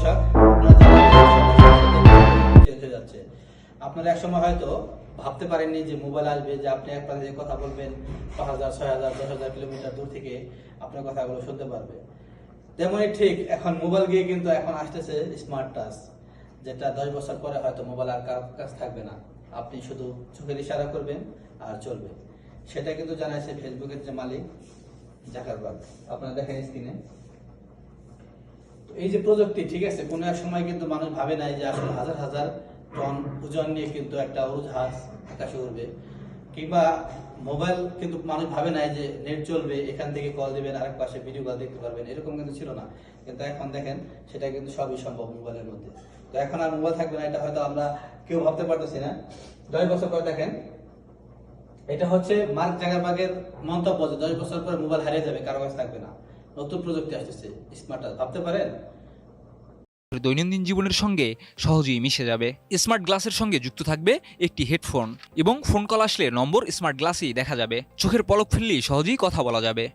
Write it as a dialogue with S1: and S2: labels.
S1: দর্শক, আপনারা চেঞ্জ হয়ে যাচ্ছে। আপনারা একসময় হয়তো ভাবতে পারেননি যে মোবাইল আসবে, যে আপনি এক প্রান্তে কথা বলবেন 5,000, 6,000, 10,000 কিলোমিটার দূর থেকে আপনার কথাগুলো শুনতে পারবে। তেমনই ঠিক এখন মোবাইল গিয়ে কিন্তু এখন আসতেছে স্মার্ট টাচ, যেটা 10 বছর পরে হয়তো মোবাইল আর কারোর কাছে থাকবে না, আপনি শুধু চোখের ইশারা করবেন আর চলবে। সেটা কিন্তু জানাইছে ফেসবুকের যে মালিক জাকারবার্গ, আপনারা দেখেন স্ক্রিনে। এই যে প্রযুক্তি, ঠিক আছে, কোনো এক সময় কিন্তু মানুষ ভাবে নাই যে আসলে হাজার হাজার টন ওজন নিয়ে কিন্তু একটা উড়োজাহাজ আকাশে উড়বে, কিংবা মোবাইল কিন্তু মানুষ ভাবে নাই যে নেট চলবে, এখান থেকে কল দিবেন আরেক পাশে ভিডিও কল দেখতে পারবেন, এরকম কিন্তু ছিল না। কিন্তু এখন দেখেন সেটা কিন্তু সবই সম্ভব মোবাইলের মধ্যে। তো এখন আর মোবাইল থাকবে না, এটা হয়তো আমরা কেউ ভাবতে পারতেছি না। 10 বছর পরে দেখেন, এটা হচ্ছে মার্ক জাকারবার্গের মন্তব্য যে 10 বছর পরে মোবাইল হারিয়ে যাবে, কারো কাছে থাকবে না। নতুন প্রযুক্তি আসতেছে স্মার্ট টাচ, ভাবতে পারেন?
S2: দৈনন্দিন জীবনের সঙ্গে সহজেই মিশে যাবে। স্মার্ট গ্লাসের সঙ্গে যুক্ত থাকবে একটি হেডফোন এবং ফোন কল আসলে নম্বর স্মার্ট গ্লাসেই দেখা যাবে। চোখের পলক ফেললেই সহজেই কথা বলা যাবে।